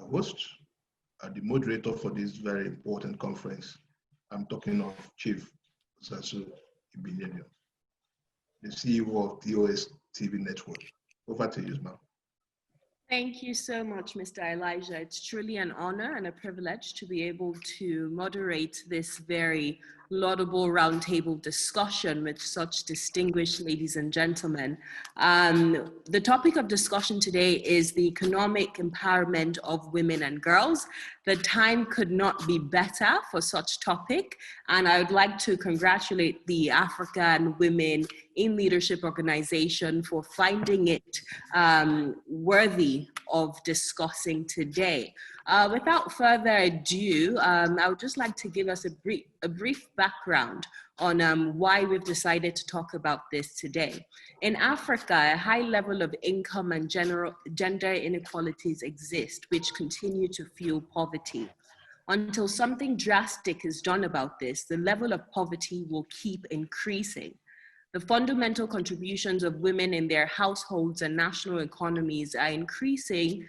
host, the moderator for this very important conference. I'm talking of Chief Osasu Igbinedion, the CEO of the OS TV network. Over to you, ma'am. Thank you so much, Mr. Elijah. It's truly an honor and a privilege to be able to moderate this very laudable roundtable discussion with such distinguished ladies and gentlemen. The topic of discussion today is the economic empowerment of women and girls. The time could not be better for such topic, and I would like to congratulate the African Women in Leadership Organization for finding it worthy of discussing today. Without further ado, I would just like to give us a brief background on why we've decided to talk about this today. In Africa, a high level of income and gender inequalities exist, which continue to fuel poverty. Until something drastic is done about this, the level of poverty will keep increasing. The fundamental contributions of women in their households and national economies are increasingly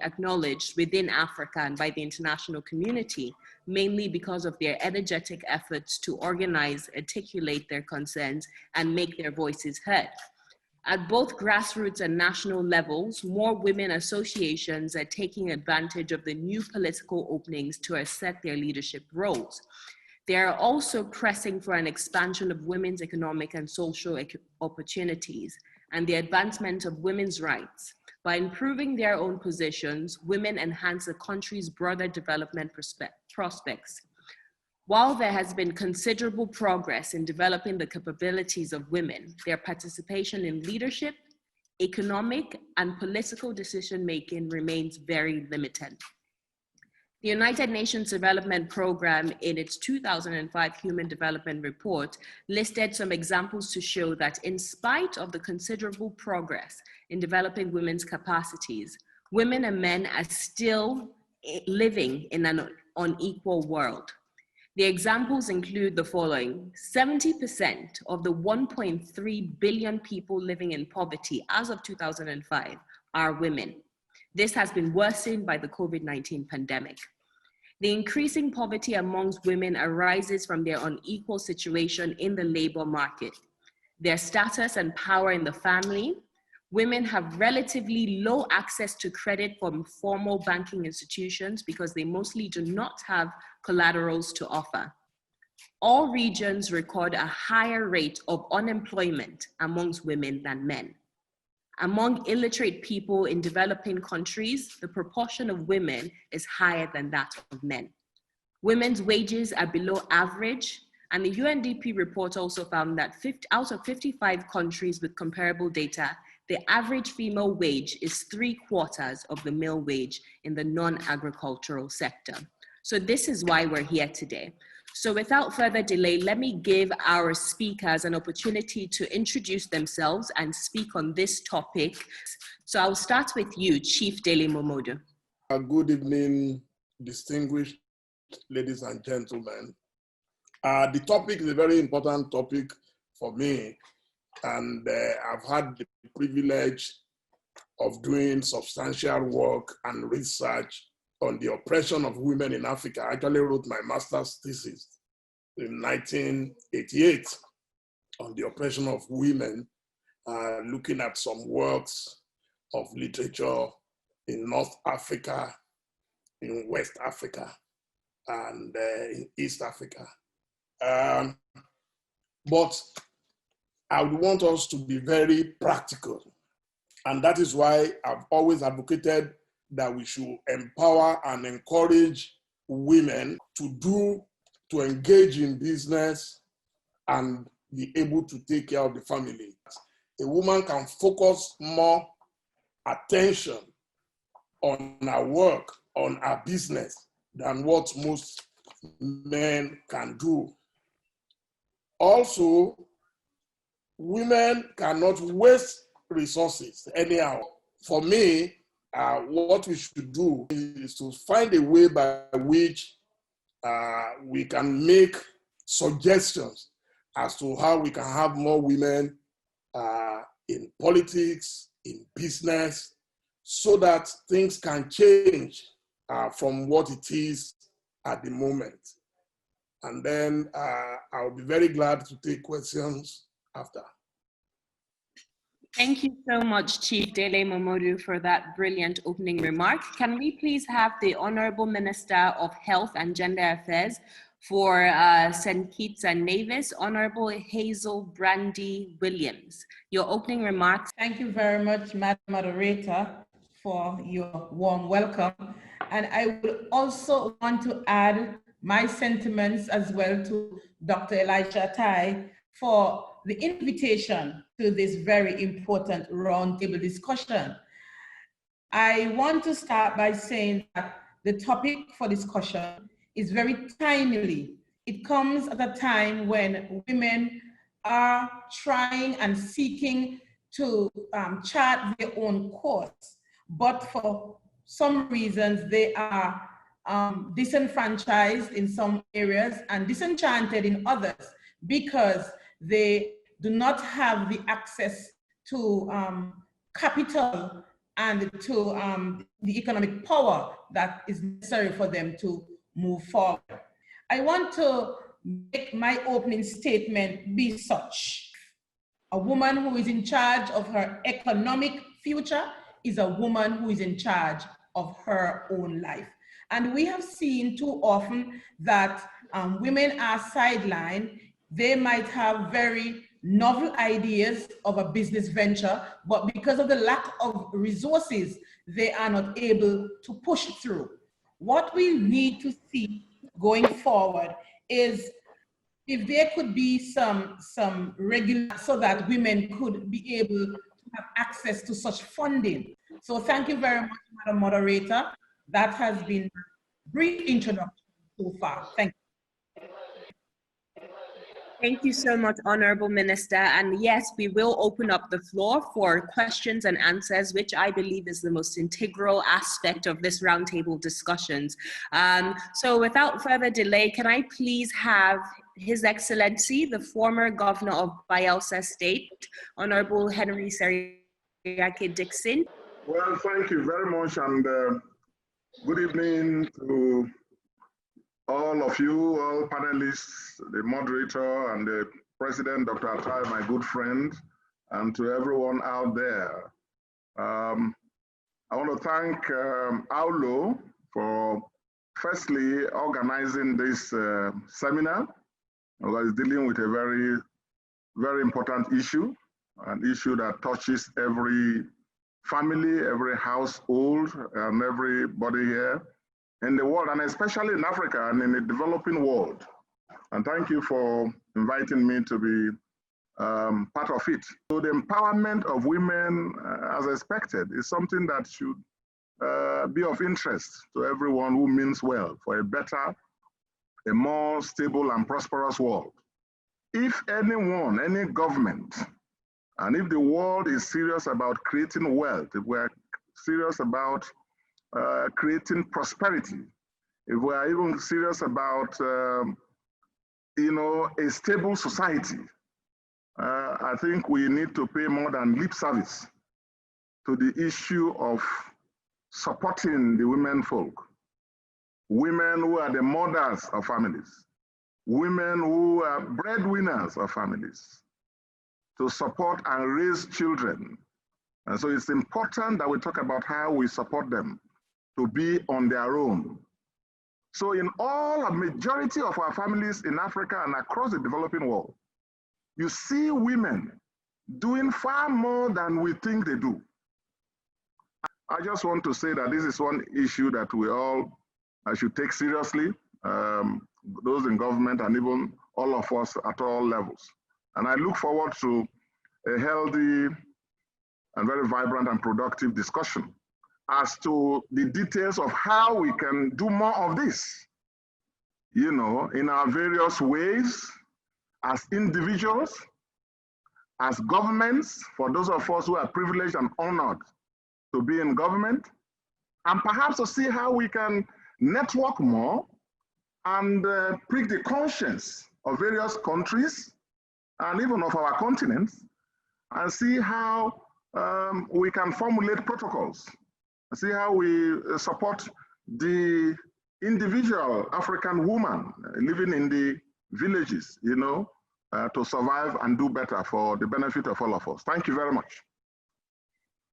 acknowledged within Africa and by the international community, mainly because of their energetic efforts to organize, articulate their concerns, and make their voices heard. At both grassroots and national levels, more women associations are taking advantage of the new political openings to assert their leadership roles. They are also pressing for an expansion of women's economic and social opportunities and the advancement of women's rights. By improving their own positions, women enhance the country's broader development prospects. While there has been considerable progress in developing the capabilities of women, their participation in leadership, economic, and political decision-making remains very limited. The United Nations Development Programme, in its 2005 Human Development Report, listed some examples to show that in spite of the considerable progress in developing women's capacities, women and men are still living in an unequal world. The examples include the following: 70% of the 1.3 billion people living in poverty as of 2005 are women. This has been worsened by the COVID-19 pandemic. The increasing poverty amongst women arises from their unequal situation in the labor market, their status and power in the family. Women have relatively low access to credit from formal banking institutions because they mostly do not have collaterals to offer. All regions record a higher rate of unemployment amongst women than men. Among illiterate people in developing countries, the proportion of women is higher than that of men. Women's wages are below average, and the UNDP report also found that out of 55 countries with comparable data, the average female wage is 3/4 of the male wage in the non-agricultural sector. So this is why we're here today. So without further delay, let me give our speakers an opportunity to introduce themselves and speak on this topic. So I'll start with you, Chief Dele Momodu. Good evening, distinguished ladies and gentlemen. The topic is a very important topic for me, and I've had the privilege of doing substantial work and research on the oppression of women in Africa. I actually wrote my master's thesis in 1988 on the oppression of women, looking at some works of literature in North Africa, in West Africa, and in East Africa. But I would want us to be very practical. And that is why I've always advocated that we should empower and encourage women to engage in business and be able to take care of the family. A woman can focus more attention on her work, on her business, than what most men can do. Also, women cannot waste resources anyhow. For me, what we should do is to find a way by which we can make suggestions as to how we can have more women in politics, in business, so that things can change from what it is at the moment. And then I'll be very glad to take questions after. Thank you so much, Chief Dele Momodu, for that brilliant opening remark. Can we please have the Honorable Minister of Health and Gender Affairs for St. Kitts and Nevis, Honorable Hazel Brandy-Williams. Your opening remarks. Thank you very much, Madam Moderator, for your warm welcome. And I would also want to add my sentiments as well to Dr. Elisha Tai for the invitation to this very important roundtable discussion. I want to start by saying that the topic for discussion is very timely. It comes at a time when women are trying and seeking to chart their own course, but for some reasons they are disenfranchised in some areas and disenchanted in others because they do not have the access to capital and to the economic power that is necessary for them to move forward. I want to make my opening statement be such. A woman who is in charge of her economic future is a woman who is in charge of her own life. And we have seen too often that women are sidelined. They might have very novel ideas of a business venture, but because of the lack of resources, they are not able to push through. What we need to see going forward is if there could be some regular, so that women could be able to have access to such funding. So thank you very much, Madam Moderator. That has been a brief introduction so far. Thank you. Thank you so much, Honorable Minister. And yes, we will open up the floor for questions and answers, which I believe is the most integral aspect of this roundtable discussions. So without further delay, can I please have His Excellency, the former Governor of Bayelsa State, Honorable Henry Seriake Dickson. Well, thank you very much, and good evening to all of you, all panelists, the moderator and the president, Dr. Atai, my good friend, and to everyone out there. I want to thank AULO for firstly organizing this seminar. It's dealing with a very, very important issue, an issue that touches every family, every household, and everybody here in the world, and especially in Africa and in the developing world. And thank you for inviting me to be part of it. So the empowerment of women, as expected, is something that should be of interest to everyone who means well for a better, a more stable and prosperous world. If anyone, any government, and if the world is serious about creating wealth, if we're serious about creating prosperity, if we are even serious about, a stable society, I think we need to pay more than lip service to the issue of supporting the women folk, women who are the mothers of families, women who are breadwinners of families, to support and raise children. And so it's important that we talk about how we support them to be on their own. So in a majority of our families in Africa and across the developing world, you see women doing far more than we think they do. I just want to say that this is one issue that we all should take seriously, those in government and even all of us at all levels. And I look forward to a healthy and very vibrant and productive discussion as to the details of how we can do more of this, in our various ways, as individuals, as governments, for those of us who are privileged and honored to be in government, and perhaps to see how we can network more and prick the conscience of various countries and even of our continents, and see how we can formulate protocols See how we support the individual African woman living in the villages, you know, to survive and do better for the benefit of all of us. Thank you very much.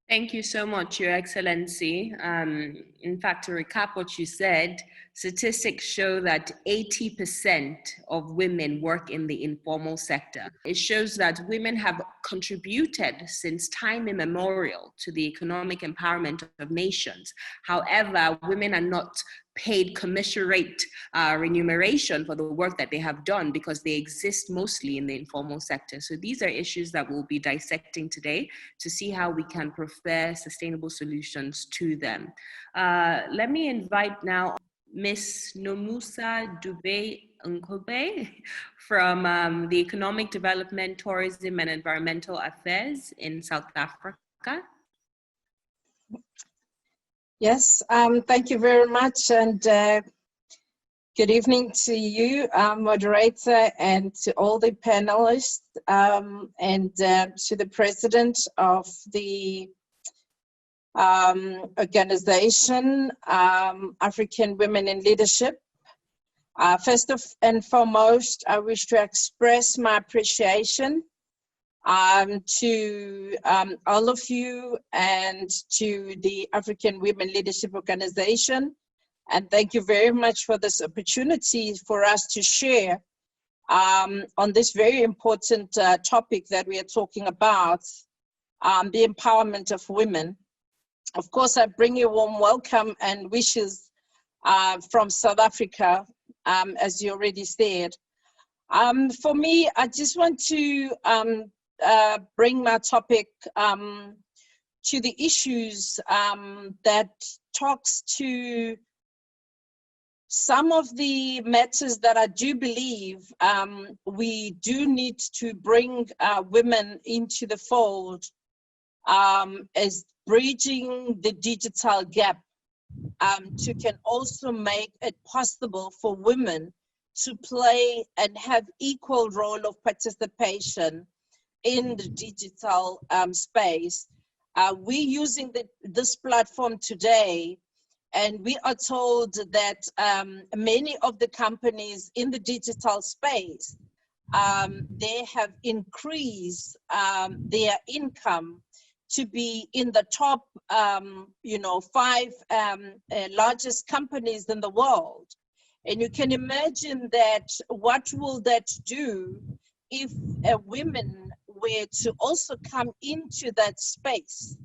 Thank you so much, Your Excellency. In fact, to recap what you said, statistics show that 80% of women work in the informal sector. It shows that women have contributed since time immemorial to the economic empowerment of nations. However, women are not paid commensurate remuneration for the work that they have done because they exist mostly in the informal sector. So these are issues that we'll be dissecting today to see how we can prefer sustainable solutions to them. Let me invite now Ms. Nomusa Dube-Ncube from the Economic Development, Tourism and Environmental Affairs in South Africa. Yes, thank you very much, and good evening to you, moderator, and to all the panelists, and to the president of the organization, African Women in Leadership. First and foremost, I wish to express my appreciation to all of you and to the African Women Leadership Organization. And thank you very much for this opportunity for us to share on this very important topic that we are talking about, the empowerment of women. Of course, I bring you a warm welcome and wishes from South Africa, as you already said. For me, I just want to bring my topic to the issues that talks to some of the matters that I do believe we do need to bring women into the fold as bridging the digital gap to can also make it possible for women to play and have equal role of participation in the digital space. We're using this platform today, and we are told that many of the companies in the digital space, they have increased their income to be in the top 5 largest companies in the world. And you can imagine that what will that do if women were to also come into that space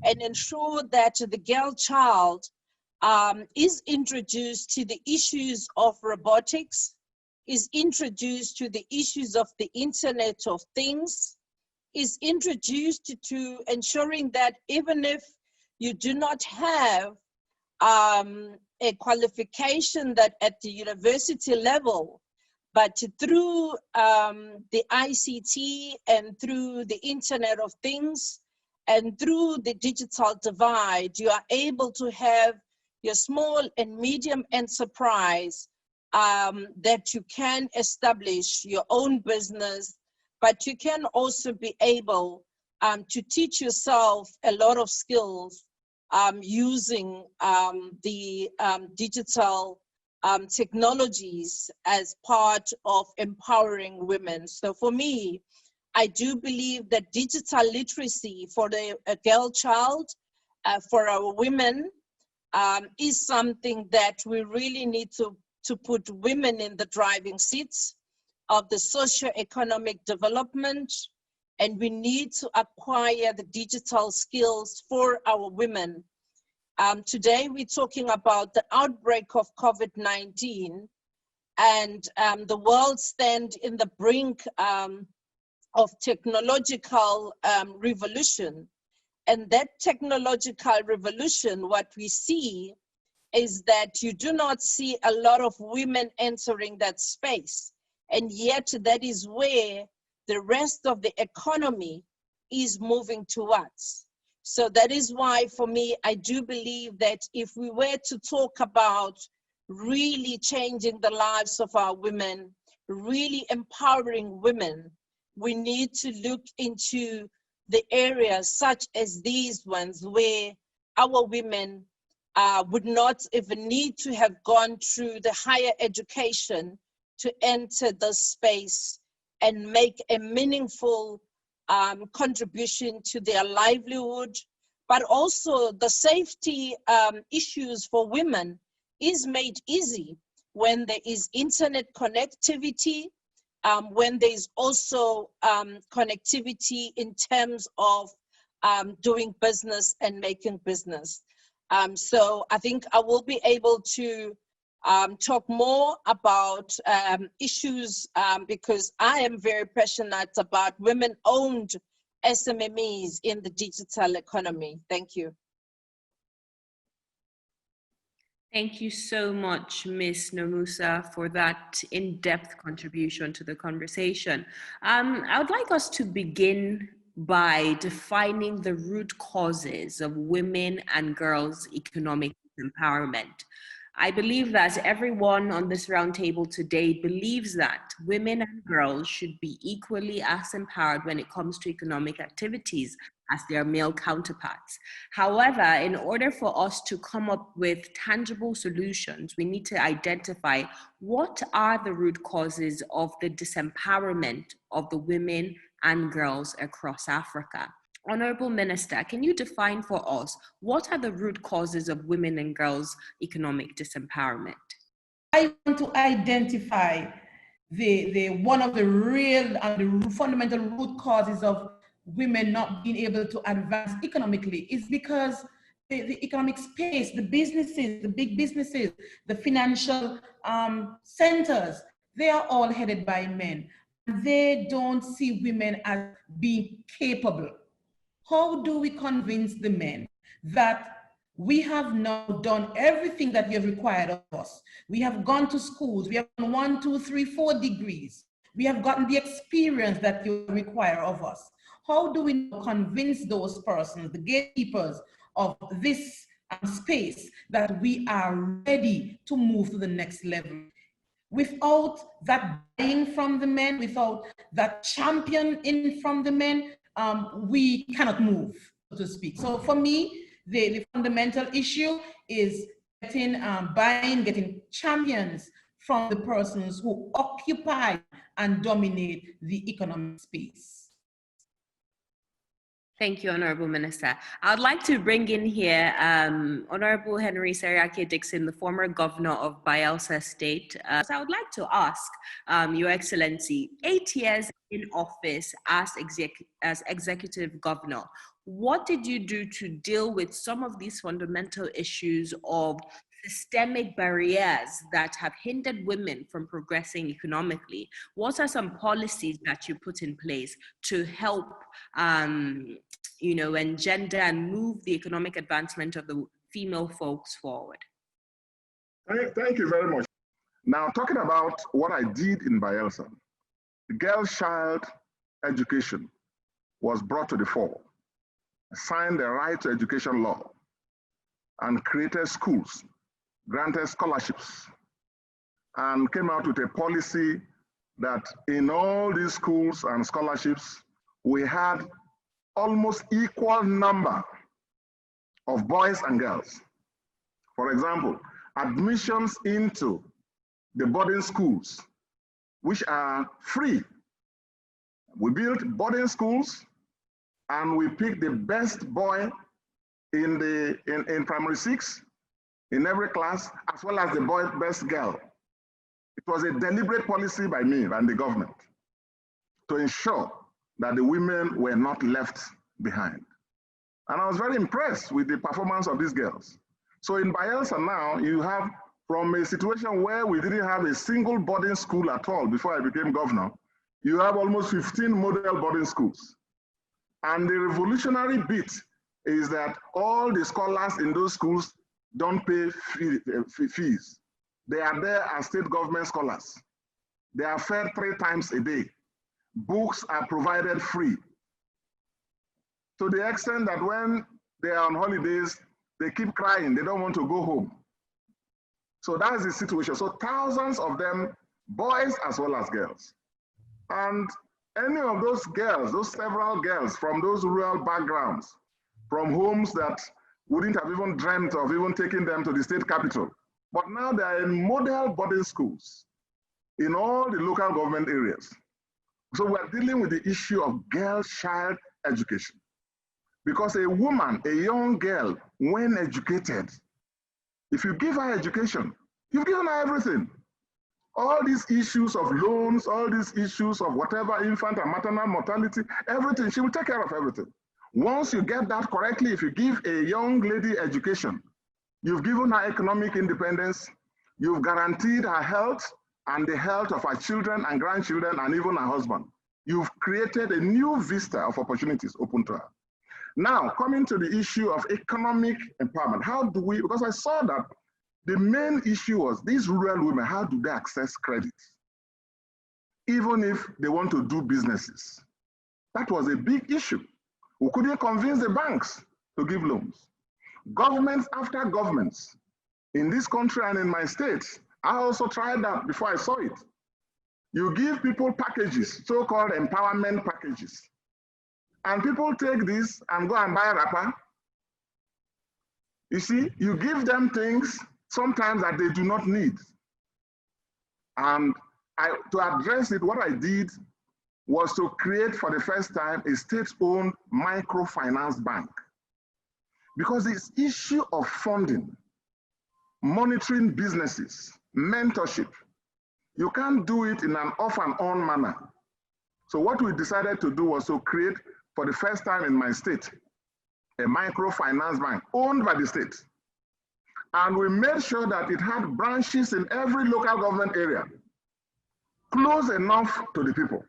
and ensure that the girl child is introduced to the issues of robotics, is introduced to the issues of the Internet of Things, is introduced to ensuring that even if you do not have a qualification that at the university level, but through the ICT and through the Internet of Things and through the digital divide, you are able to have your small and medium enterprise that you can establish your own business, but you can also be able to teach yourself a lot of skills using the digital technologies as part of empowering women. So for me, I do believe that digital literacy for a girl child, for our women, is something that we really need to put women in the driving seats of the socio-economic development, and we need to acquire the digital skills for our women. Today, we're talking about the outbreak of COVID-19, and the world stands in the brink of technological revolution. And that technological revolution, what we see is that you do not see a lot of women entering that space. And yet that is where the rest of the economy is moving towards. So that is why, for me, I do believe that if we were to talk about really changing the lives of our women, really empowering women, we need to look into the areas such as these ones where our women would not even need to have gone through the higher education to enter the space and make a meaningful contribution to their livelihood, but also the safety issues for women is made easy when there is internet connectivity, when there is also connectivity in terms of doing business and making business. So I think I will be able to talk more about issues because I am very passionate about women-owned SMMEs in the digital economy. Thank you. Thank you so much, Ms. Nomusa, for that in-depth contribution to the conversation. I would like us to begin by defining the root causes of women and girls' economic empowerment. I believe that everyone on this roundtable today believes that women and girls should be equally as empowered when it comes to economic activities as their male counterparts. However, in order for us to come up with tangible solutions, we need to identify what are the root causes of the disempowerment of the women and girls across Africa. Honorable Minister, can you define for us what are the root causes of women and girls' economic disempowerment? I want to identify one of the real and the fundamental root causes of women not being able to advance economically is because the economic space, the businesses, the big businesses, the financial centers, they are all headed by men. They don't see women as being capable. How do we convince the men that we have now done everything that you have required of us? We have gone to schools, we have done 1, 2, 3, 4 degrees. We have gotten the experience that you require of us. How do we convince those persons, the gatekeepers of this space, that we are ready to move to the next level? Without that buying from the men, without that championing from the men, we cannot move, so to speak. So for me, the fundamental issue is getting getting champions from the persons who occupy and dominate the economic space. Thank you, Honorable Minister. I'd like to bring in here Honorable Henry Seriake Dickson, the former governor of Bayelsa State. So I would like to ask Your Excellency, 8 years in office as executive governor, what did you do to deal with some of these fundamental issues of systemic barriers that have hindered women from progressing economically? What are some policies that you put in place to help engender and move the economic advancement of the female folks forward? Thank you very much. Now, talking about what I did in Bayelsa, the girl-child education was brought to the fore. I signed the right to education law and created schools, granted scholarships, and came out with a policy that in all these schools and scholarships, we had almost equal number of boys and girls. For example, admissions into the boarding schools, which are free. We built boarding schools and we picked the best boy in primary 6 in every class, as well as the best girl. It was a deliberate policy by me and the government to ensure that the women were not left behind. And I was very impressed with the performance of these girls. So in Bayelsa now, you have, from a situation where we didn't have a single boarding school at all before I became governor, you have almost 15 model boarding schools. And the revolutionary bit is that all the scholars in those schools don't pay fees. They are there as state government scholars. They are fed 3 times a day. Books are provided free. To the extent that when they are on holidays, they keep crying, they don't want to go home. So that's the situation. So thousands of them, boys as well as girls. And any of those girls, those several girls from those rural backgrounds, from homes that wouldn't have even dreamt of even taking them to the state capital. But now they are in model boarding schools in all the local government areas. So we're dealing with the issue of girl-child education. Because a woman, a young girl, when educated, if you give her education, you've given her everything. All these issues of loans, all these issues of whatever, infant and maternal mortality, everything, she will take care of everything. Once you get that correctly, if you give a young lady education, you've given her economic independence, you've guaranteed her health and the health of her children and grandchildren and even her husband. You've created a new vista of opportunities open to her. Now, coming to the issue of economic empowerment, how do we, because I saw that the main issue was these rural women, how do they access credit? Even if they want to do businesses. That was a big issue. We couldn't convince the banks to give loans. Governments after governments in this country and in my state, I also tried that before I saw it. You give people packages, so-called empowerment packages. And people take this and go and buy a wrapper. You see, you give them things sometimes that they do not need. And to address it, what I did was to create for the first time a state-owned microfinance bank. Because this issue of funding, monitoring businesses, mentorship, you can't do it in an off and on manner. So what we decided to do was to create, for the first time in my state, a microfinance bank owned by the state. And we made sure that it had branches in every local government area, close enough to the people,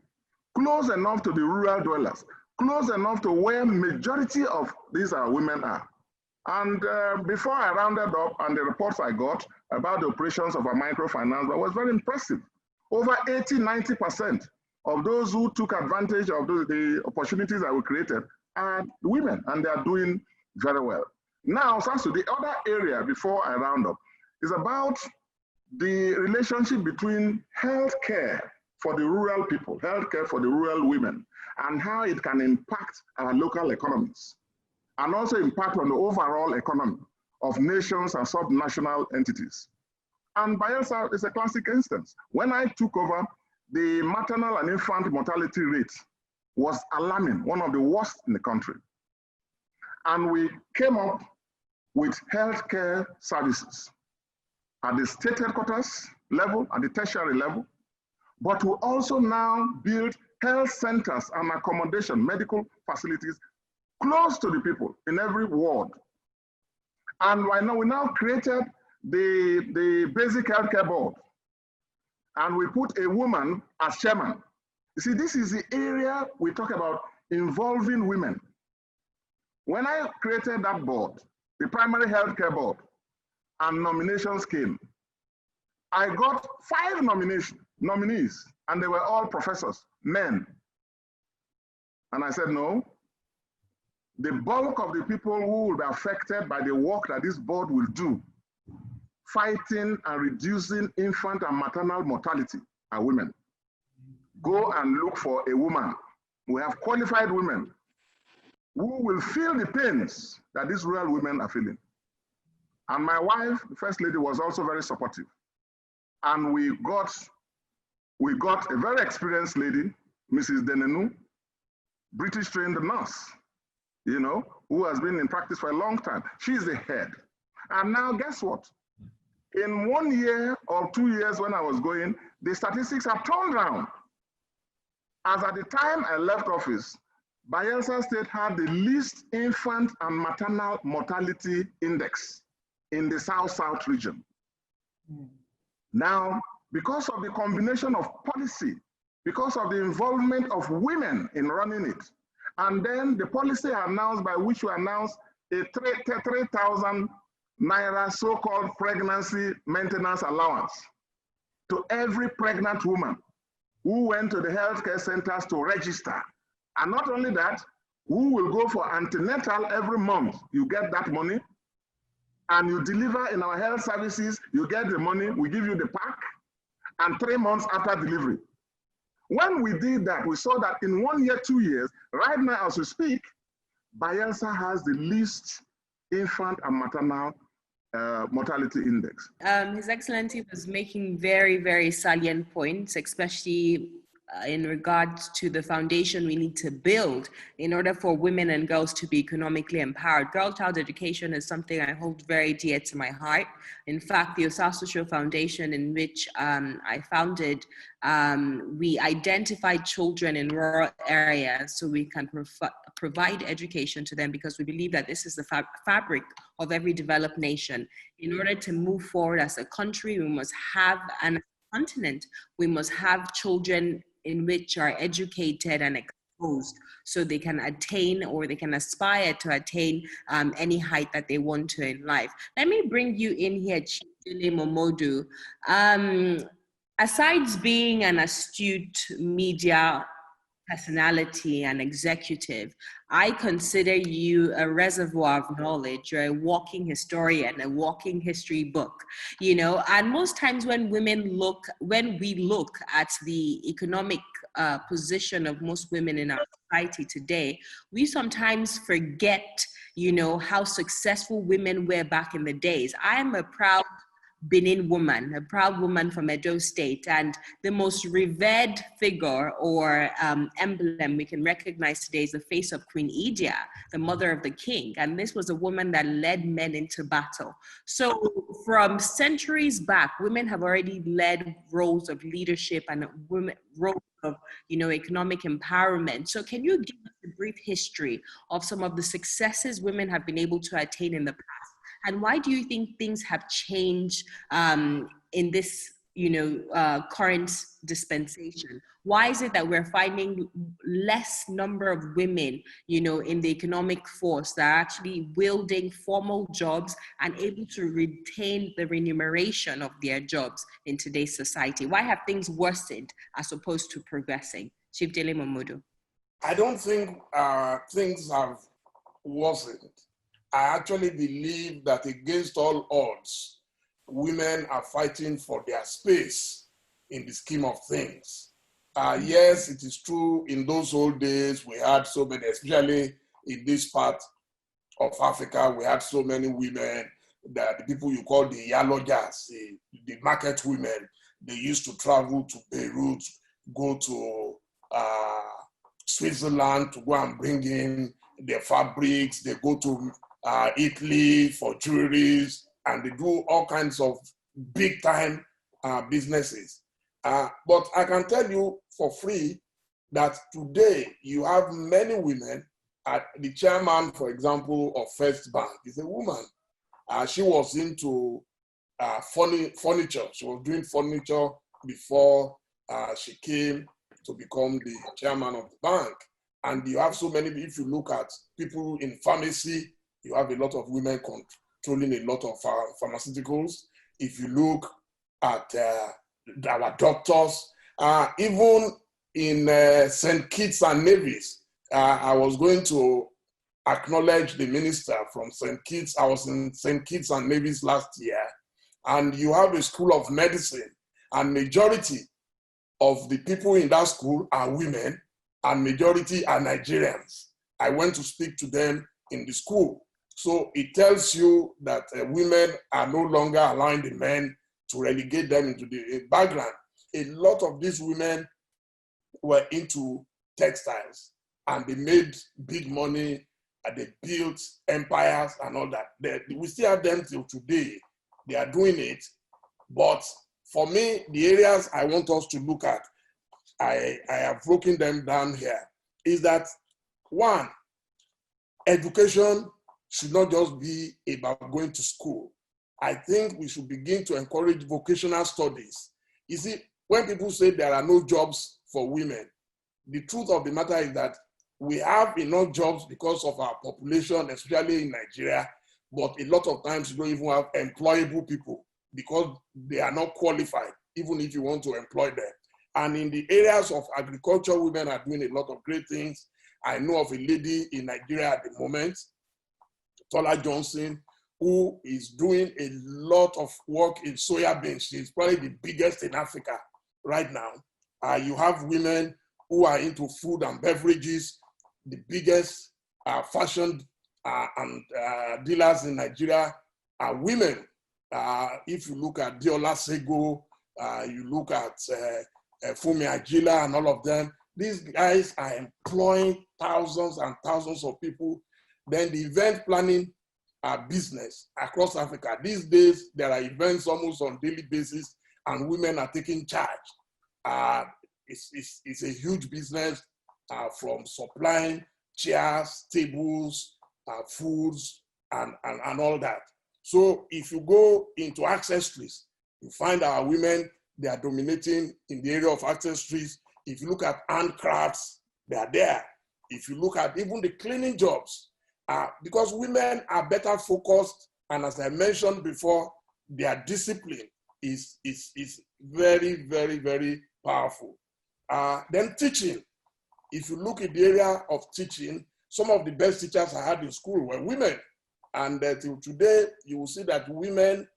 close enough to the rural dwellers, close enough to where majority of these women are. And before I rounded up, and the reports I got about the operations of a microfinance was very impressive. Over 80–90% of those who took advantage of the opportunities that we created are women, and they are doing very well. Now, so the other area before I round up is about the relationship between healthcare for the rural people, healthcare for the rural women, and how it can impact our local economies, and also impact on the overall economy of nations and subnational entities. And Bayelsa is a classic instance. When I took over, the maternal and infant mortality rate was alarming, one of the worst in the country. And we came up with healthcare services at the state headquarters level, at the tertiary level, but we also now build health centers and accommodation, medical facilities close to the people in every ward. And right now, we now created the basic healthcare board, and we put a woman as chairman. You see, this is the area we talk about involving women. When I created that board, the primary healthcare board, and nominations came, I got 5 nominees, and they were all professors, men. And I said, no, the bulk of the people who will be affected by the work that this board will do, fighting and reducing infant and maternal mortality, are women. Go and look for a woman. We have qualified women who will feel the pains that these rural women are feeling. And my wife, the First Lady, was also very supportive. And we got a very experienced lady, Mrs. Denenu, British trained nurse, you know, who has been in practice for a long time. She's the head. And now guess what? In 1 year or 2 years when I was going, the statistics have turned around. As at the time I left office, Bayelsa State had the least infant and maternal mortality index in the South-South region. Now, because of the combination of policy, because of the involvement of women in running it, and then the policy announced by which we announced a 3,000 Naira so-called pregnancy maintenance allowance to every pregnant woman who went to the healthcare centers to register. And not only that, who will go for antenatal every month. You get that money, and you deliver in our health services, you get the money, we give you the pack, and 3 months after delivery. When we did that, we saw that in 1 year, 2 years, right now as we speak, Bayelsa has the least infant and maternal mortality index. His Excellency was making very, very salient points, especially in regards to the foundation we need to build in order for women and girls to be economically empowered. Girl-child education is something I hold very dear to my heart. In fact, the Osasu Foundation, in which I founded, we identified children in rural areas so we can provide education to them, because we believe that this is the fabric of every developed nation. In order to move forward as a country, we must have, and as a continent, we must have children in which are educated and exposed so they can attain, or they can aspire to attain any height that they want to in life. Let me bring you in here, Chief Dele Momodu. Aside being an astute media personality and executive, I consider you a reservoir of knowledge. You're a walking historian, a walking history book, you know. And most times when we look at the economic position of most women in our society today, we sometimes forget, you know, how successful women were back in the days. I am a proud Benin woman, a proud woman from Edo State, and the most revered figure or emblem we can recognize today is the face of Queen Idia, the mother of the king. And this was a woman that led men into battle. So from centuries back, women have already led roles of leadership and roles of, you know, economic empowerment. So can you give us a brief history of some of the successes women have been able to attain in the past? And why do you think things have changed in this, you know, current dispensation? Why is it that we're finding less number of women, you know, in the economic force that are actually wielding formal jobs and able to retain the remuneration of their jobs in today's society? Why have things worsened as opposed to progressing? Chief Dele Momodu. I don't think things have worsened. I actually believe that against all odds, women are fighting for their space in the scheme of things. Yes, it is true, in those old days, we had so many, especially in this part of Africa, we had so many women, that the people you call the Yalojas, the market women, they used to travel to Beirut, go to Switzerland to go and bring in their fabrics, they go to Italy for jewelries, and they do all kinds of big time businesses. But I can tell you for free that today you have many women. The chairman, for example, of First Bank is a woman. She was into furniture. She was doing furniture before she came to become the chairman of the bank. And you have so many, if you look at people in pharmacy, you have a lot of women controlling a lot of pharmaceuticals. If you look at our doctors, even in St. Kitts and Nevis, I was going to acknowledge the minister from St. Kitts. I was in St. Kitts and Nevis last year, and you have a school of medicine, and majority of the people in that school are women, and majority are Nigerians. I went to speak to them in the school. So it tells you that women are no longer allowing the men to relegate them into the background. A lot of these women were into textiles, and they made big money, and they built empires and all that. We still have them till today. They are doing it. But for me, the areas I want us to look at, I have broken them down here, is that one, education should not just be about going to school. I think we should begin to encourage vocational studies. You see, when people say there are no jobs for women, the truth of the matter is that we have enough jobs because of our population, especially in Nigeria, but a lot of times you don't even have employable people because they are not qualified, even if you want to employ them. And in the areas of agriculture, women are doing a lot of great things. I know of a lady in Nigeria at the moment, Tola Johnson, who is doing a lot of work in soya beans. She's probably the biggest in Africa right now. You have women who are into food and beverages. The biggest fashion and dealers in Nigeria are women. If you look at Diola Sego, you look at Fumi Agila and all of them, these guys are employing thousands and thousands of people. Then the event planning business across Africa. These days, there are events almost on daily basis and women are taking charge. It's a huge business from supplying chairs, tables, foods, and all that. So if you go into accessories, you find our women, they are dominating in the area of accessories. If you look at handcrafts, they are there. If you look at even the cleaning jobs, because women are better focused, and as I mentioned before, their discipline is very, very, very powerful. Then teaching. If you look at the area of teaching, some of the best teachers I had in school were women. And till today, you will see that women,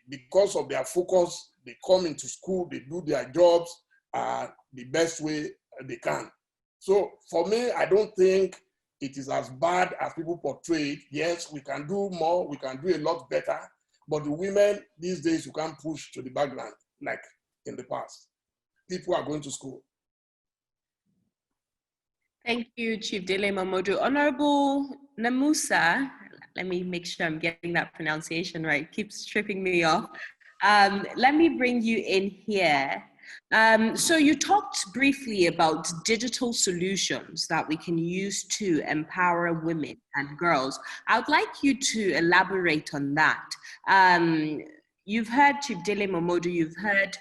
because of their focus, they come into school, they do their jobs the best way they can. So for me, I don't think it is as bad as people portray it. Yes, we can do more, we can do a lot better, but the women these days, you can't push to the background like in the past. People are going to school. Thank you, Chief Dele Momodu. Honorable Nomusa, let me make sure I'm getting that pronunciation right. Keeps tripping me off. Let me bring you in here. So you talked briefly about digital solutions that we can use to empower women and girls. I would like you to elaborate on that. You've heard Chief Dele Momodu, you've heard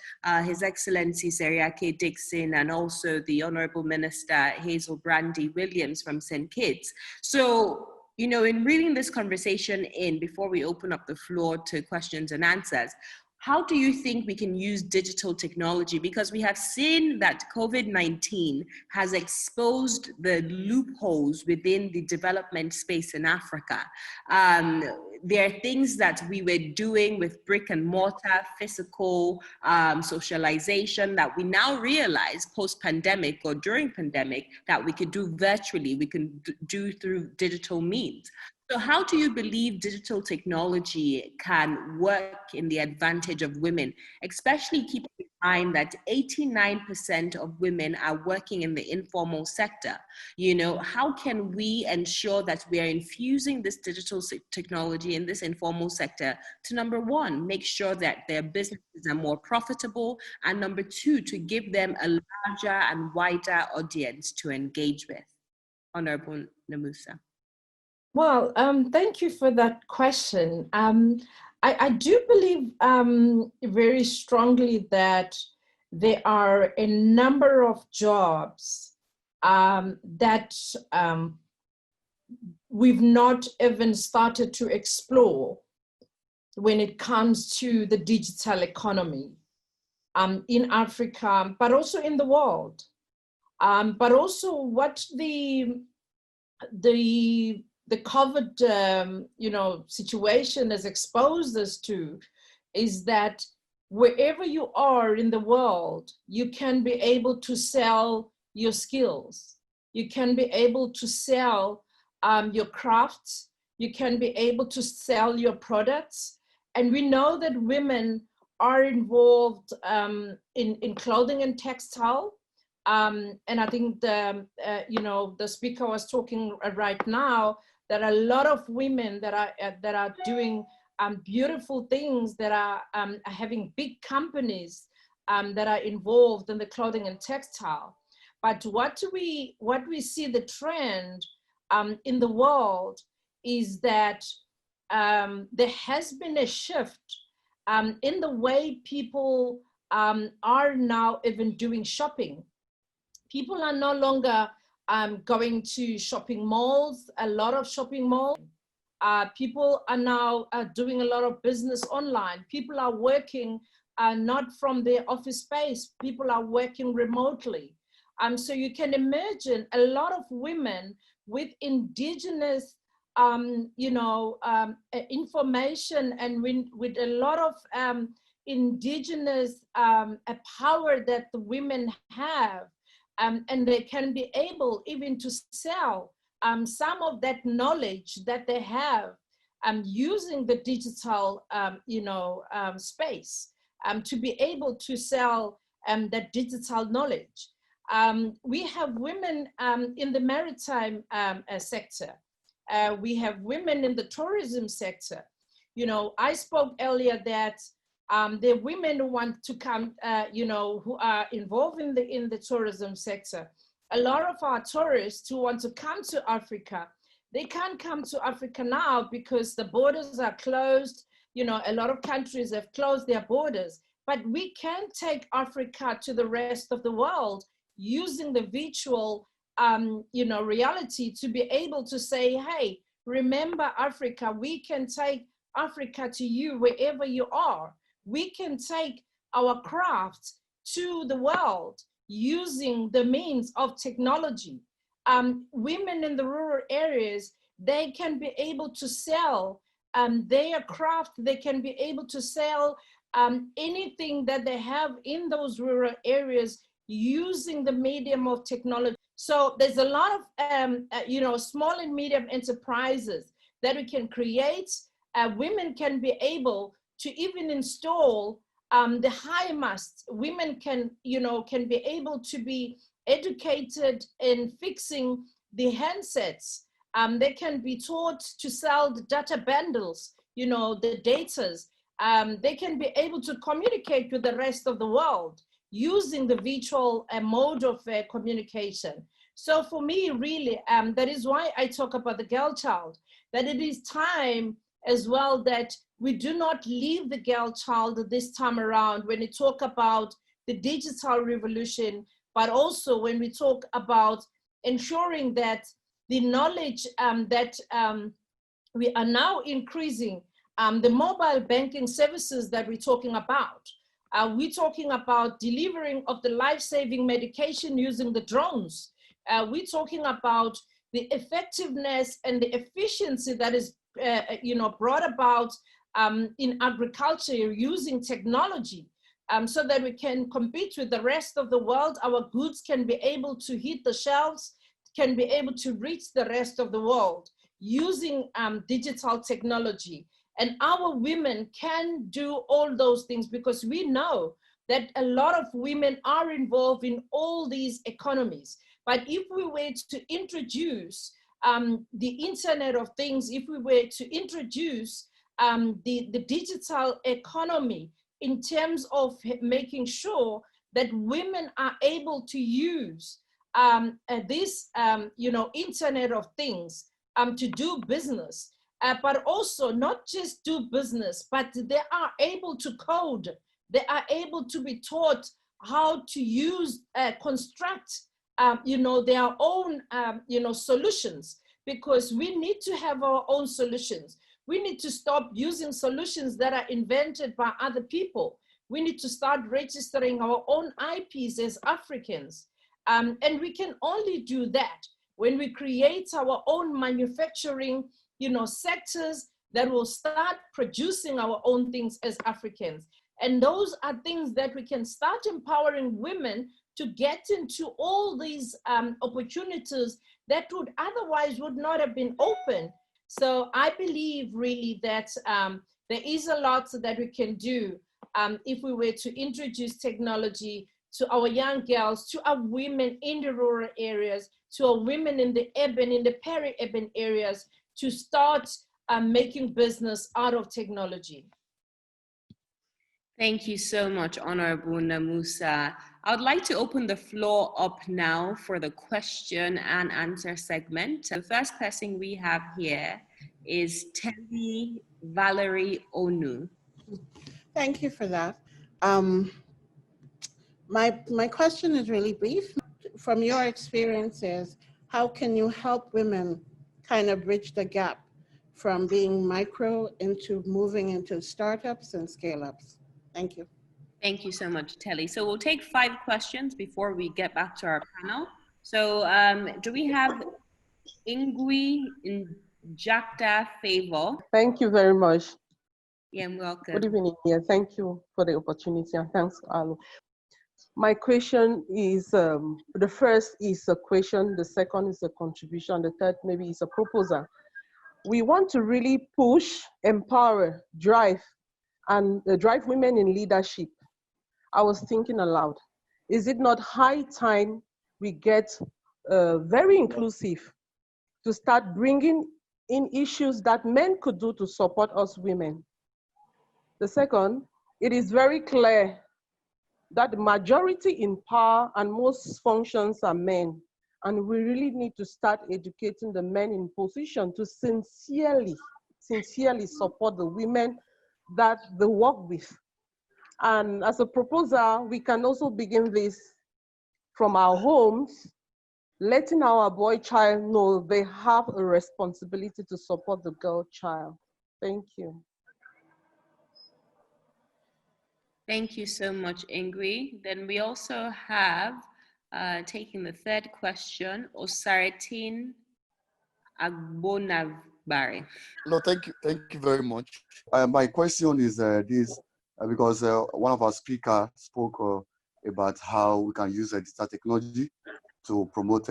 His Excellency Seriake Dickson, and also the Honorable Minister Hazel Brandy-Williams from St. Kitts. So, you know, in reading this conversation before we open up the floor to questions and answers, how do you think we can use digital technology? Because we have seen that COVID-19 has exposed the loopholes within the development space in Africa. There are things that we were doing with brick and mortar, physical socialization that we now realize post-pandemic or during pandemic that we could do virtually, we can do through digital means. So how do you believe digital technology can work in the advantage of women, especially keeping in mind that 89% of women are working in the informal sector? You know, how can we ensure that we are infusing this digital technology in this informal sector to, number one, make sure that their businesses are more profitable, and number two, to give them a larger and wider audience to engage with? Honorable Nomusa. Well, thank you for that question. I do believe very strongly that there are a number of jobs that we've not even started to explore when it comes to the digital economy in Africa, but also in the world. But also what the COVID, situation has exposed us to is that wherever you are in the world, you can be able to sell your skills. You can be able to sell your crafts. You can be able to sell your products. And we know that women are involved in clothing and textile. And I think the speaker was talking right now, there are a lot of women that are doing beautiful things, that are having big companies that are involved in the clothing and textile. But what we see the trend in the world is that there has been a shift in the way people are now even doing shopping. People are no longer going to shopping malls, a lot of shopping malls. People are now doing a lot of business online. People are working not from their office space. People are working remotely. So you can imagine a lot of women with indigenous information and with a lot of indigenous power that the women have. And they can be able even to sell some of that knowledge that they have using the digital, space to be able to sell that digital knowledge. We have women in the maritime sector. We have women in the tourism sector. You know, I spoke earlier that the women who want to come, who are involved in the tourism sector. A lot of our tourists who want to come to Africa, they can't come to Africa now because the borders are closed. You know, a lot of countries have closed their borders, but we can take Africa to the rest of the world using the virtual, reality to be able to say, hey, remember Africa, we can take Africa to you wherever you are. We can take our craft to the world using the means of technology. Women in the rural areas, they can be able to sell their craft, they can be able to sell anything that they have in those rural areas using the medium of technology. So there's a lot of, small and medium enterprises that we can create. Women can be able to even install the high masts. Women can be able to be educated in fixing the handsets. They can be taught to sell the data bundles, the datas. They can be able to communicate with the rest of the world using the virtual mode of communication. So for me, really, that is why I talk about the girl child, that it is time as well that we do not leave the girl child this time around when we talk about the digital revolution, but also when we talk about ensuring that the knowledge that we are now increasing, the mobile banking services that we're talking about. We're talking about delivering of the life-saving medication using the drones. We're talking about the effectiveness and the efficiency that is brought about in agriculture using technology, so that we can compete with the rest of the world. Our goods can be able to hit the shelves, can be able to reach the rest of the world using digital technology. And our women can do all those things because we know that a lot of women are involved in all these economies. But if we were to introduce the Internet of Things, if we were to introduce the digital economy in terms of making sure that women are able to use this, Internet of Things to do business, but also not just do business, but they are able to code. They are able to be taught how to use, construct, their own, solutions, because we need to have our own solutions. We need to stop using solutions that are invented by other people. We need to start registering our own IPs as Africans. And we can only do that when we create our own manufacturing, sectors that will start producing our own things as Africans. And those are things that we can start empowering women to get into all these opportunities that would otherwise would not have been open. So I believe really that there is a lot that we can do if we were to introduce technology to our young girls, to our women in the rural areas, to our women in the urban, in the peri-urban areas, to start making business out of technology. Thank you so much, Honorable Nomusa. I would like to open the floor up now for the question and answer segment. The first person we have here is Teddy Valerie Onu. Thank you for that. My question is really brief. From your experiences, how can you help women kind of bridge the gap from being micro into moving into startups and scale-ups? Thank you. Thank you so much, Telly. So we'll take 5 questions before we get back to our panel. So do we have Ingui Njakta Favor? Thank you very much. Yeah, welcome. Good evening. Yeah, thank you for the opportunity and thanks, Alu. My question is, the first is a question, the second is a contribution, the third maybe is a proposal. We want to really push, empower, drive women in leadership. I was thinking aloud. Is it not high time we get very inclusive to start bringing in issues that men could do to support us women? The second, it is very clear that the majority in power and most functions are men. And we really need to start educating the men in position to sincerely support the women that they work with. And as a proposal, we can also begin this from our homes, letting our boy child know they have a responsibility to support the girl child. Thank you. Thank you so much, Ingrid. Then we also have, taking the third question, Osaratin Agbonabare. No, thank you very much. My question is this, because one of our speakers spoke about how we can use digital technology to promote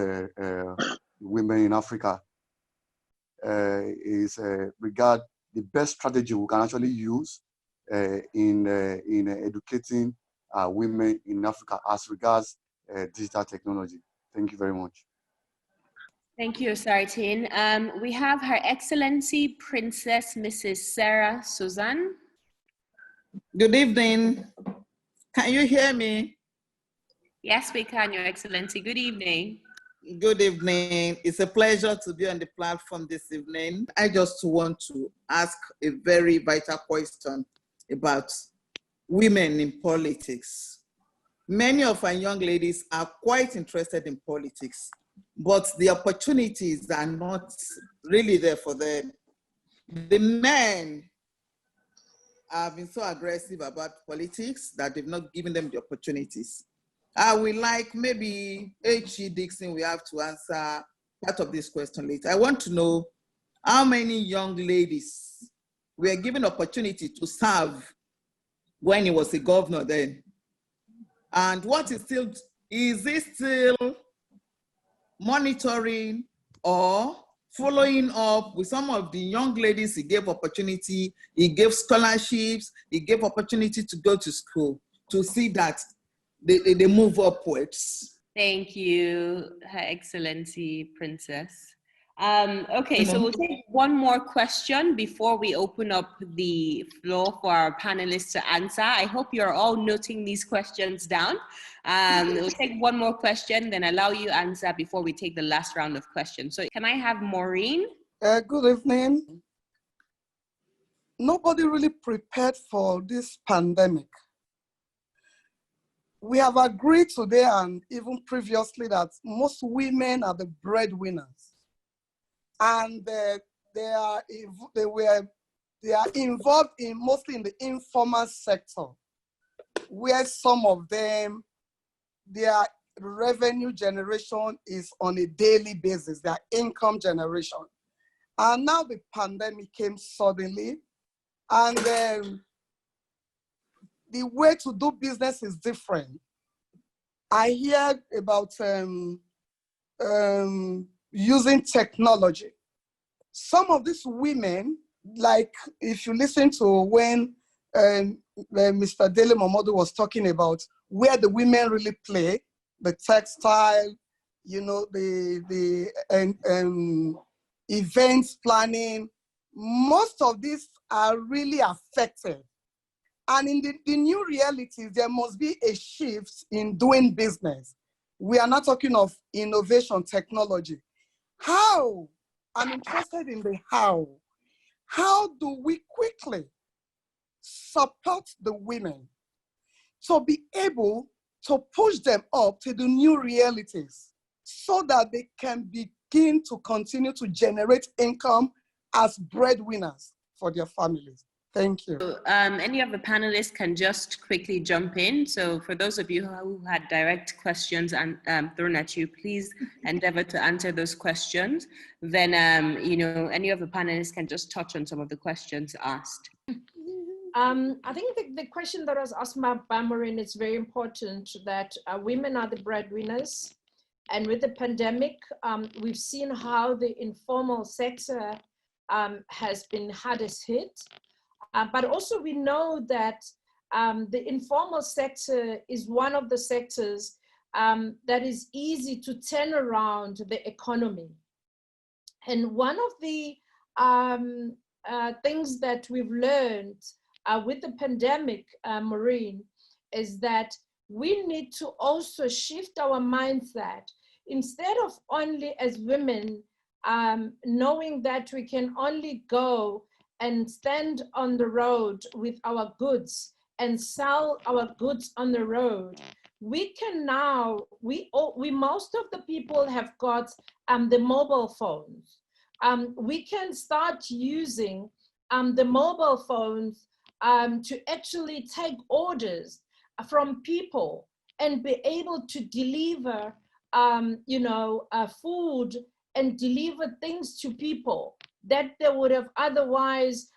women in Africa. Is regard the best strategy we can actually use in educating women in Africa as regards digital technology. Thank you very much. Thank you, Osaratin. We have Her Excellency Princess Mrs. Sarah Suzanne. Good evening. Can you hear me? Yes, we can, Your Excellency. Good evening. Good evening. It's a pleasure to be on the platform this evening. I just want to ask a very vital question about women in politics. Many of our young ladies are quite interested in politics, but the opportunities are not really there for them. The men have been so aggressive about politics that they've not given them the opportunities. I would like maybe Chief Dickson, we have to answer part of this question later. I want to know how many young ladies were given opportunity to serve when he was a governor then? And what is he still monitoring or following up with some of the young ladies he gave opportunity, he gave scholarships, he gave opportunity to go to school to see that they move upwards? Thank you, Her Excellency Princess. Okay, so we'll take one more question before we open up the floor for our panelists to answer. I hope you're all noting these questions down. We'll take one more question, then allow you answer before we take the last round of questions. So can I have Maureen? Good evening. Nobody really prepared for this pandemic. We have agreed today and even previously that most women are the breadwinners. And they are involved mostly in the informal sector, where some of them, their revenue generation is on a daily basis, their income generation. And now the pandemic came suddenly, and the way to do business is different. I hear about using technology. Some of these women, like if you listen to when Mr. Dele Momodu was talking about where the women really play, the textile, you know, the events planning, most of these are really affected. And in the new realities, there must be a shift in doing business. We are not talking of innovation technology. How? I'm interested in the how. How do we quickly support the women to be able to push them up to the new realities so that they can begin to continue to generate income as breadwinners for their families? Thank you. Any of the panelists can just quickly jump in. So for those of you who had direct questions and thrown at you, please endeavor to answer those questions. Then, you know, any of the panelists can just touch on some of the questions asked. I think the question that was asked by Maureen is very important, that women are the breadwinners. And with the pandemic, we've seen how the informal sector has been hardest hit. But also we know that the informal sector is one of the sectors that is easy to turn around the economy. And one of the things that we've learned with the pandemic, Maureen, is that we need to also shift our mindset. Instead of only as women knowing that we can only go and stand on the road with our goods and sell our goods on the road, we can now, most of the people have got the mobile phones. We can start using the mobile phones to actually take orders from people and be able to deliver food and deliver things to people that they would have otherwise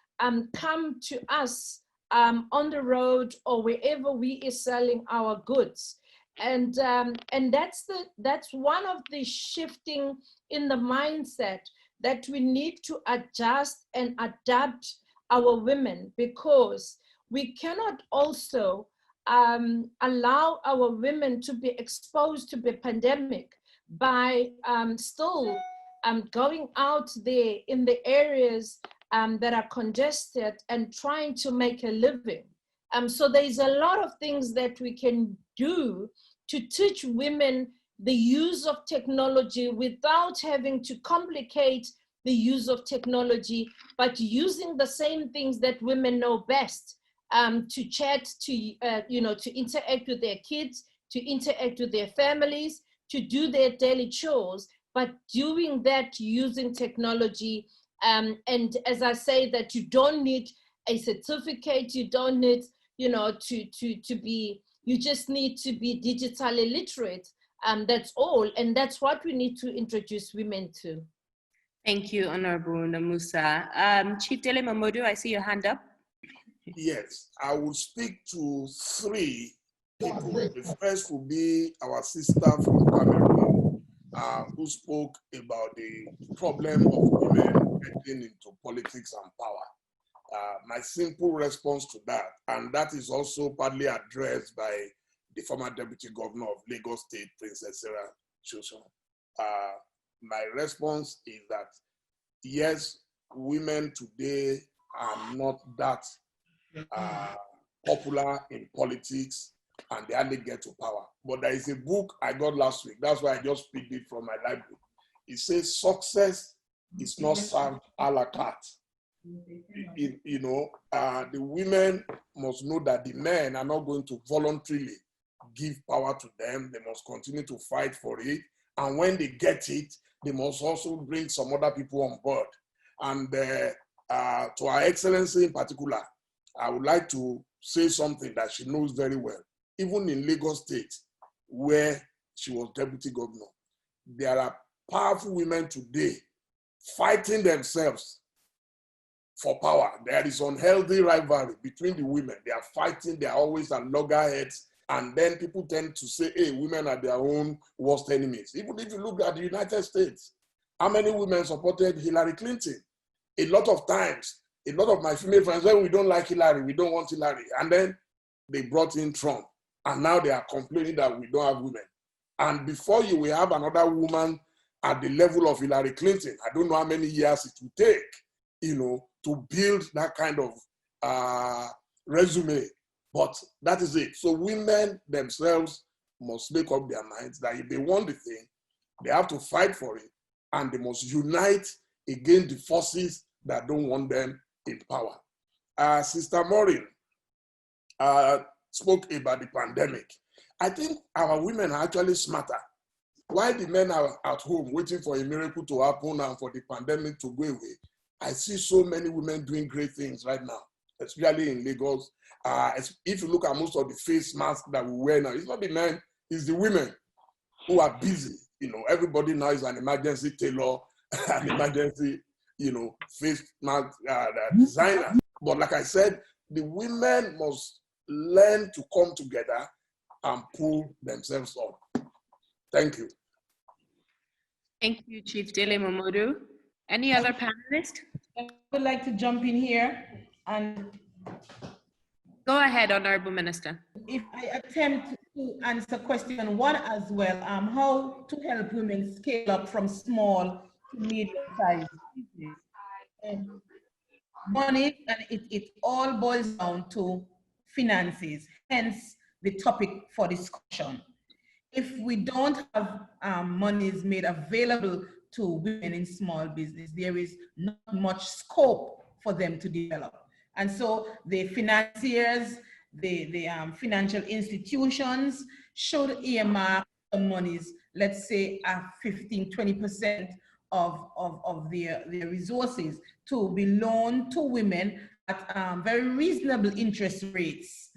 come to us on the road or wherever we are selling our goods. And that's one of the shifting in the mindset that we need to adjust and adapt our women, because we cannot also allow our women to be exposed to the pandemic by still going out there in the areas that are congested and trying to make a living. So there's a lot of things that we can do to teach women the use of technology without having to complicate the use of technology, but using the same things that women know best, to chat, to interact with their kids, to interact with their families, to do their daily chores, but doing that using technology. And as I say, that you don't need a certificate, you don't need, you just need to be digitally literate. That's all, and that's what we need to introduce women to. Thank you, Honorable Nomusa. Chief Dele Momodu, I see your hand up. Yes, I will speak to three people. The first will be our sister from Cameroon, who spoke about the problem of women getting into politics and power. My simple response to that, and that is also partly addressed by the former Deputy Governor of Lagos State, Princess Sarah Choson. My response is that, yes, women today are not that popular in politics and they hardly get to power. But there is a book I got last week. That's why I just picked it from my library. It says success is not served a la carte. The women must know that the men are not going to voluntarily give power to them. They must continue to fight for it. And when they get it, they must also bring some other people on board. And to Her Excellency in particular, I would like to say something that she knows very well. Even in Lagos State, where she was deputy governor, there are powerful women today fighting themselves for power. There is unhealthy rivalry between the women. They are fighting, they are always at loggerheads. And then people tend to say, hey, women are their own worst enemies. Even if you look at the United States, how many women supported Hillary Clinton? A lot of times, a lot of my female friends, well, we don't like Hillary, we don't want Hillary. And then they brought in Trump. And now they are complaining that we don't have women. And before you will have another woman at the level of Hillary Clinton, I don't know how many years it will take, to build that kind of resume. But that is it. So women themselves must make up their minds that if they want the thing, they have to fight for it. And they must unite against the forces that don't want them in power. Sister Maureen spoke about the pandemic. I think our women are actually smarter. While the men are at home waiting for a miracle to happen and for the pandemic to go away, I see so many women doing great things right now, especially in Lagos. If you look at most of the face masks that we wear now, it's not the men, it's the women who are busy. Everybody now is an emergency tailor, an emergency, face mask designer. But like I said, the women must learn to come together and pull themselves up. Thank you. Thank you, Chief Dele Momodu. Any other panelists? I would like to jump in here and go ahead, Honorable Minister. If I attempt to answer question one as well, how to help women scale up from small to medium-sized business. One is, and it all boils down to finances, hence the topic for discussion. If we don't have monies made available to women in small business, there is not much scope for them to develop. And so the financiers, the financial institutions should earmark some monies, let's say 15–20% of their resources to be loaned to women at very reasonable interest rates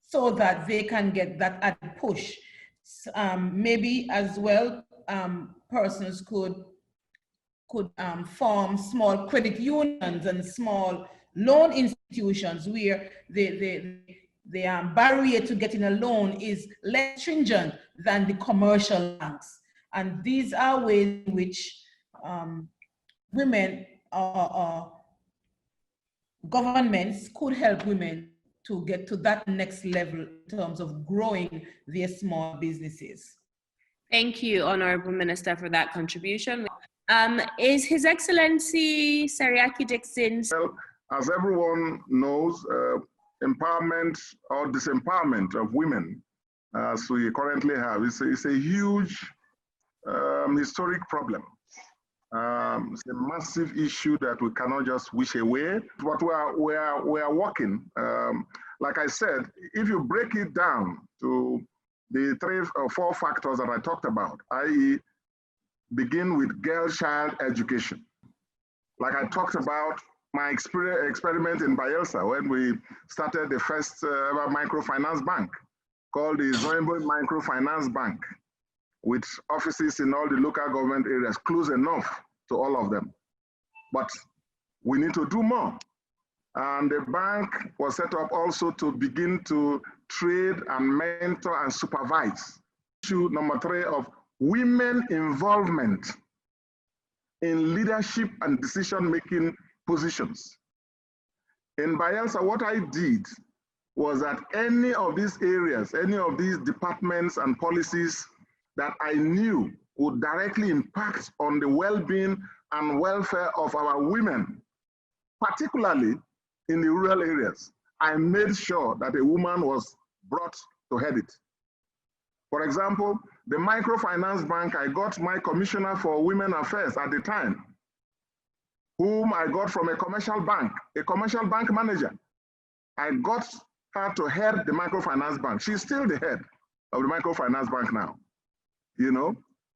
so that they can get that added push. Maybe as well, persons could form small credit unions and small loan institutions where the barrier to getting a loan is less stringent than the commercial banks. And these are ways in which women or governments could help women to get to that next level in terms of growing their small businesses. Thank you, Honorable Minister, for that contribution. Is His Excellency Seriake Dickson? Well, as everyone knows, empowerment or disempowerment of women, as we currently have, is a huge historic problem. It's a massive issue that we cannot just wish away. But we are working. Like I said, if you break it down to the 3 or 4 factors that I talked about, i.e., begin with girl-child education. Like I talked about my experiment in Bayelsa when we started the first ever microfinance bank called the Zoimbo Microfinance Bank, with offices in all the local government areas, close enough to all of them. But we need to do more. And the bank was set up also to begin to trade and mentor and supervise. Issue number 3 of women involvement in leadership and decision-making positions. In Bayelsa, what I did was that any of these areas, any of these departments and policies that I knew would directly impact on the well-being and welfare of our women, particularly in the rural areas, I made sure that a woman was brought to head it. For example, the microfinance bank, I got my commissioner for women affairs at the time, whom I got from a commercial bank manager. I got her to head the microfinance bank. She's still the head of the microfinance bank now, you know?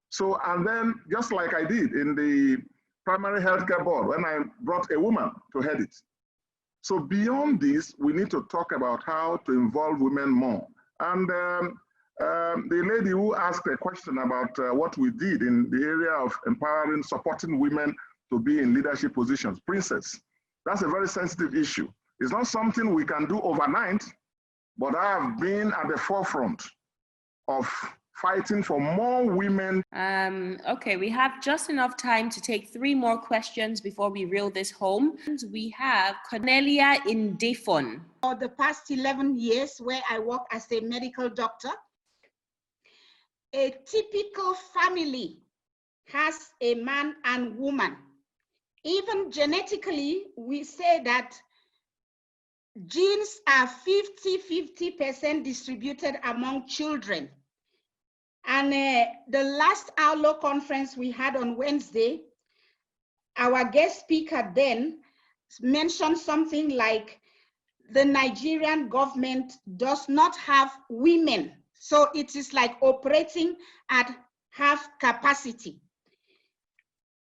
So, and then just like I did in the primary healthcare board when I brought a woman to head it. So beyond this, we need to talk about how to involve women more. And the lady who asked a question about what we did in the area of empowering, supporting women to be in leadership positions, Princess, that's a very sensitive issue. It's not something we can do overnight, but I have been at the forefront of fighting for more women. Okay, we have just enough time to take 3 more questions before we reel this home. We have Cornelia Indefon. For the past 11 years where I work as a medical doctor, a typical family has a man and woman. Even genetically, we say that genes are 50% distributed among children. And the last ALO conference we had on Wednesday, our guest speaker then mentioned something like the Nigerian government does not have women. So it is like operating at half capacity.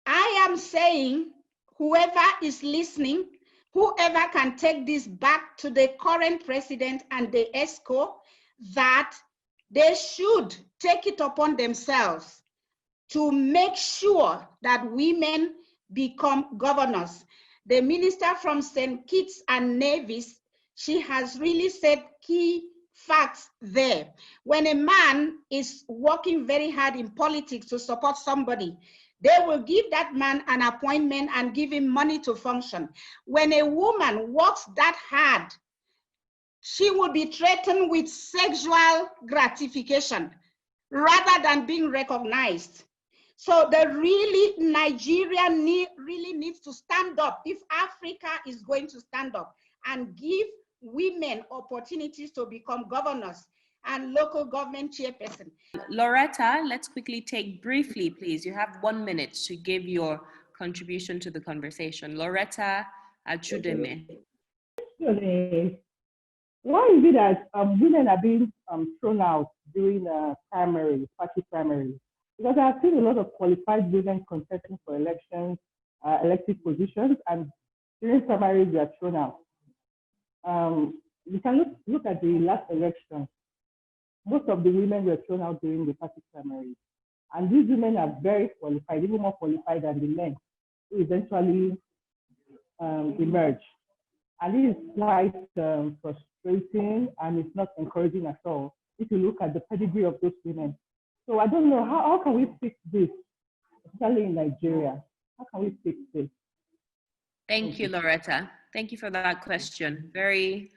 I am saying whoever is listening, whoever can take this back to the current president and the ESCO, that they should take it upon themselves to make sure that women become governors. The minister from St. Kitts and Nevis She has really said key facts there. When a man is working very hard in politics to support somebody, they will give that man an appointment and give him money to function. When a woman works that hard, she will be threatened with sexual gratification rather than being recognized. So Nigeria really needs to stand up if Africa is going to stand up and give women opportunities to become governors and local government chairperson. Loretta, let's quickly take briefly, please. You have 1 minute to give your contribution to the conversation. Loretta Achudeme. Why is it that women are being thrown out during party primaries? Because I've seen a lot of qualified women contesting for elections, elected positions, and during primaries they are thrown out. You can look at the last election. Most of the women were thrown out during the party primaries. And these women are very qualified, even more qualified than the men who eventually emerge. And it is quite frustrating, and it's not encouraging at all if you look at the pedigree of those women. So I don't know, how can we fix this, especially in Nigeria? How can we fix this? Thank you, Loretta. Thank you for that question. Very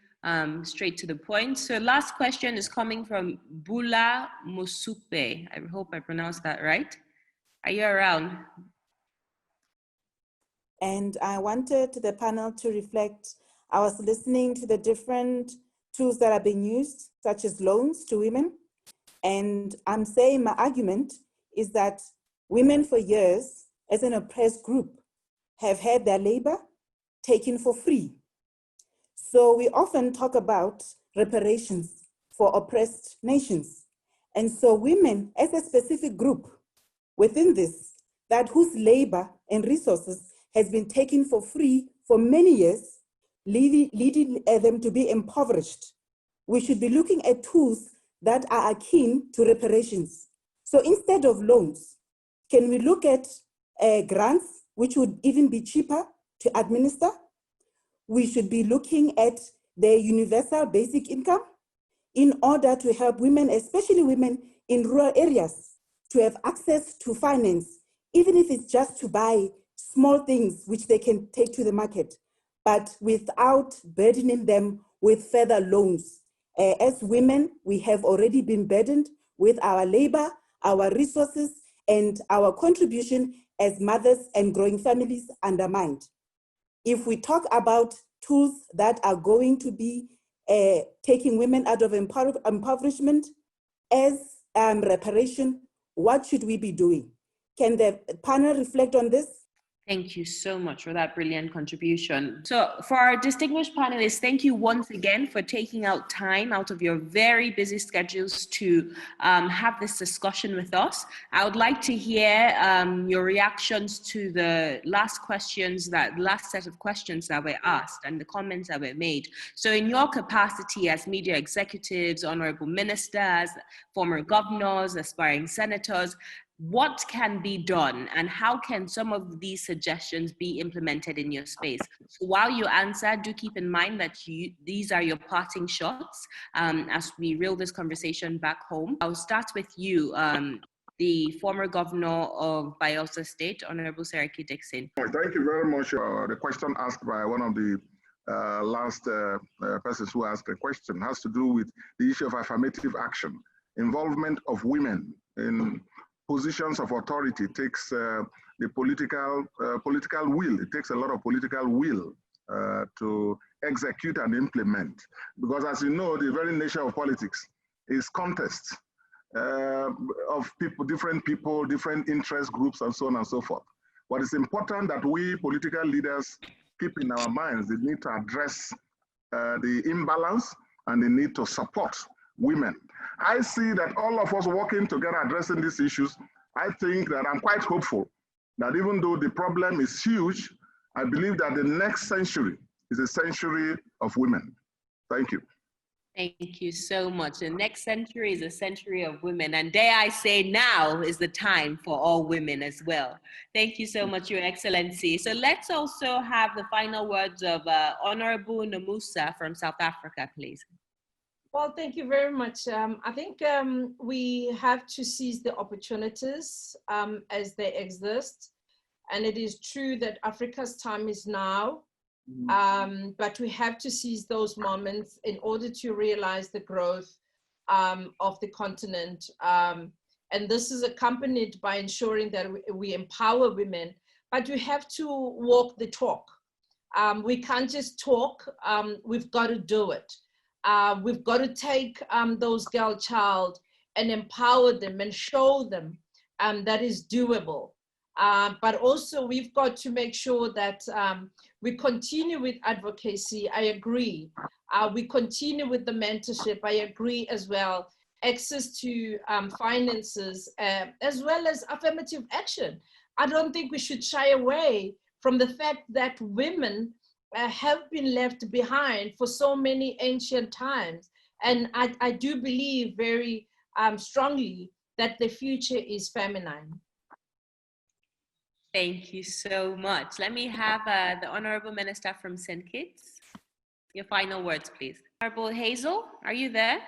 straight to the point. So last question is coming from Bula Musupe. I hope I pronounced that right. Are you around? And I wanted the panel to reflect. I was listening to the different tools that are being used, such as loans to women. And I'm saying my argument is that women for years, as an oppressed group, have had their labor taken for free. So we often talk about reparations for oppressed nations. And so women as a specific group within this, that whose labor and resources has been taken for free for many years, leading them to be impoverished. We should be looking at tools that are akin to reparations. So instead of loans, can we look at grants, which would even be cheaper to administer? We should be looking at the universal basic income in order to help women, especially women in rural areas, to have access to finance, even if it's just to buy small things which they can take to the market, but without burdening them with further loans. As women, we have already been burdened with our labor, our resources, and our contribution as mothers and growing families undermined. If we talk about tools that are going to be taking women out of impoverishment as reparation, what should we be doing? Can the panel reflect on this? Thank you so much for that brilliant contribution. So for our distinguished panelists, thank you once again for taking out time out of your very busy schedules to have this discussion with us. I would like to hear your reactions to the last set of questions that were asked and the comments that were made. So in your capacity as media executives, honorable ministers, former governors, aspiring senators, what can be done and how can some of these suggestions be implemented in your space? So while you answer, do keep in mind that these are your parting shots as we reel this conversation back home. I'll start with you, the former governor of Bayelsa State, Honorable Seriake Dickson. Thank you very much. The question asked by one of the last persons who asked the question has to do with the issue of affirmative action. Involvement of women in positions of authority takes the political will. It takes a lot of political will to execute and implement. Because as you know, the very nature of politics is contests of people, different interest groups, and so on and so forth. But it's important that we political leaders keep in our minds the need to address the imbalance and the need to support women. I see that all of us working together addressing these issues, I think that I'm quite hopeful that even though the problem is huge, I believe that the next century is a century of women. Thank you. Thank you so much. The next century is a century of women, and dare I say now is the time for all women as well. Thank you so much, Your Excellency. So let's also have the final words of Honorable Nomusa from South Africa, please. Well, thank you very much. I think we have to seize the opportunities as they exist. And it is true that Africa's time is now. But we have to seize those moments in order to realize the growth of the continent. And this is accompanied by ensuring that we empower women, but we have to walk the talk. We can't just talk, we've got to do it. We've got to take those girl child and empower them and show them that is doable. But also we've got to make sure that we continue with advocacy. I agree. We continue with the mentorship. I agree as well. Access to finances, as well as affirmative action. I don't think we should shy away from the fact that women have been left behind for so many ancient times. And I do believe very strongly that the future is feminine. Thank you so much. Let me have the Honorable Minister from St. Kitts. Your final words, please. Honorable Hazel, are you there?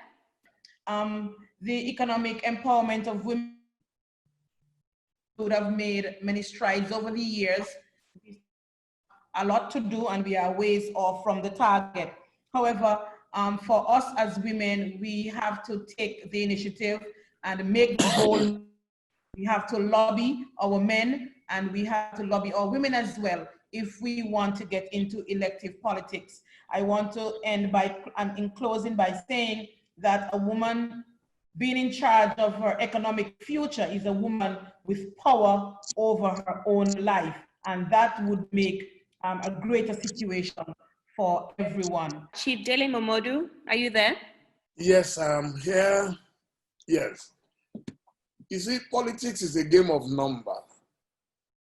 The economic empowerment of women would have made many strides over the years. A lot to do, and we are ways off from the target. However, for us as women, we have to take the initiative and make the goal. We have to lobby our men, and we have to lobby our women as well if we want to get into elective politics. I want to end by, in closing, by saying that a woman being in charge of her economic future is a woman with power over her own life, and that would make a greater situation for everyone. Chief Dele Momodu, are you there? Yes, I'm here. Yes. You see, politics is a game of numbers.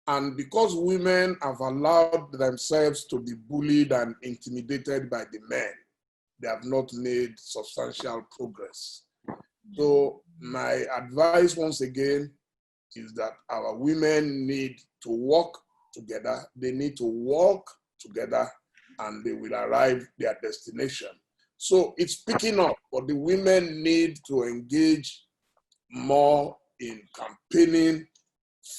And because women have allowed themselves to be bullied and intimidated by the men, they have not made substantial progress. So my advice once again is that our women need to work together. They need to work together and they will arrive their destination. So it's picking up, but the women need to engage more in campaigning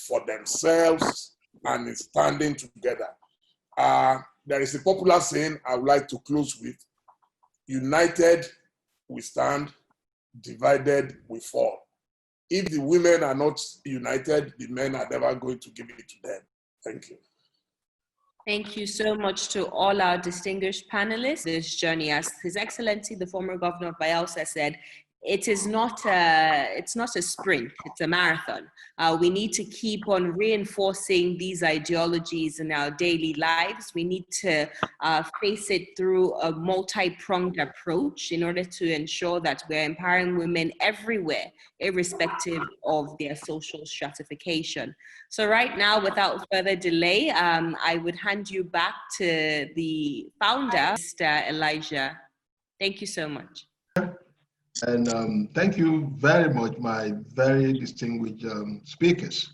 for themselves and in standing together. There is a popular saying I would like to close with: united we stand, divided we fall. If the women are not united, the men are never going to give it to them. Thank you. Thank you so much to all our distinguished panelists. This journey, as His Excellency, the former governor of Bayelsa, said, it's not a sprint, it's a marathon. We need to keep on reinforcing these ideologies in our daily lives. We need to face it through a multi-pronged approach in order to ensure that we're empowering women everywhere, irrespective of their social stratification. So right now, without further delay, I would hand you back to the founder, Mr. Elijah. Thank you so much. And thank you very much, my very distinguished speakers.